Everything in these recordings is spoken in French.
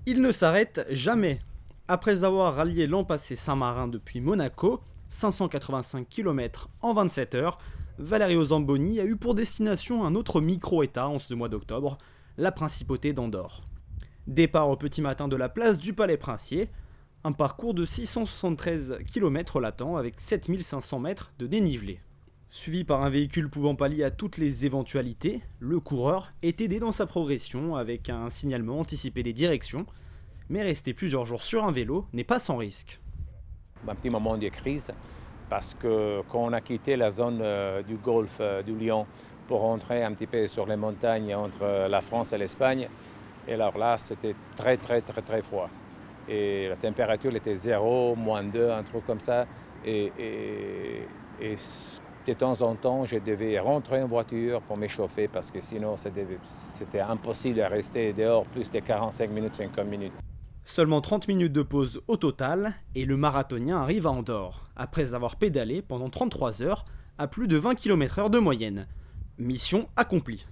Il ne s'arrête jamais. Après avoir rallié l'an passé Saint-Marin depuis Monaco, 585 km en 27 heures, Valerio Zamboni a eu pour destination un autre micro-état en ce mois d'octobre, la principauté d'Andorre. Départ au petit matin de la place du Palais Princier, un parcours de 673 km l'attend avec 7500 mètres de dénivelé. Suivi par un véhicule pouvant pallier à toutes les éventualités, le coureur est aidé dans sa progression avec un signalement anticipé des directions, mais rester plusieurs jours sur un vélo n'est pas sans risque. Un petit moment de crise, parce que quand on a quitté la zone du golfe du Lion pour rentrer un petit peu sur les montagnes entre la France et l'Espagne, et alors là c'était très froid. Et la température était 0, -2, un truc comme ça. Et de temps en temps, je devais rentrer en voiture pour m'échauffer parce que sinon c'était impossible de rester dehors plus de 45 minutes, 50 minutes. Seulement 30 minutes de pause au total et le marathonien arrive à Andorre, après avoir pédalé pendant 33 heures à plus de 20 km/h de moyenne. Mission accomplie.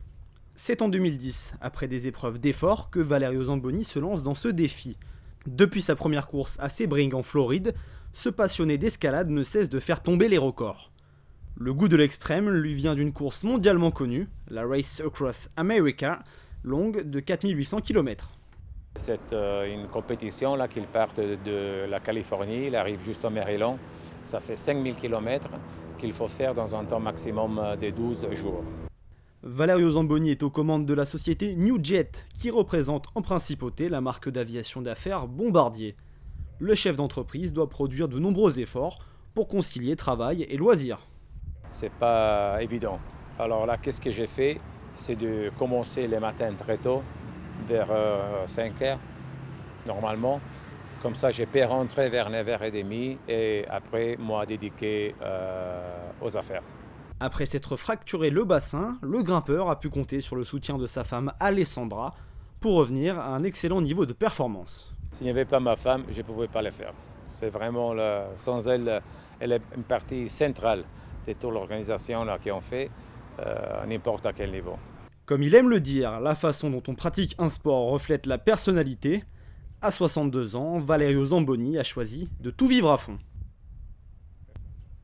C'est en 2010, après des épreuves d'effort, que Valerio Zamboni se lance dans ce défi. Depuis sa première course à Sebring en Floride, ce passionné d'escalade ne cesse de faire tomber les records. Le goût de l'extrême lui vient d'une course mondialement connue, la Race Across America, longue de 4800 km. C'est une compétition là qu'il part de la Californie, il arrive juste au Maryland. Ça fait 5000 km qu'il faut faire dans un temps maximum de 12 jours. Valerio Zamboni est aux commandes de la société NewJet, qui représente en principauté la marque d'aviation d'affaires Bombardier. Le chef d'entreprise doit produire de nombreux efforts pour concilier travail et loisirs. C'est pas évident. Alors là, qu'est-ce que j'ai fait? C'est de commencer les matins très tôt, vers 5 heures, normalement. Comme ça, je peux rentrer vers 9h30 et après, moi, dédié aux affaires. Après s'être fracturé le bassin, le grimpeur a pu compter sur le soutien de sa femme Alessandra pour revenir à un excellent niveau de performance. S'il n'y avait pas ma femme, je ne pouvais pas le faire. C'est vraiment, sans elle, elle est une partie centrale de toute l'organisation qu'on fait, à n'importe quel niveau. Comme il aime le dire, la façon dont on pratique un sport reflète la personnalité. À 62 ans, Valerio Zamboni a choisi de tout vivre à fond.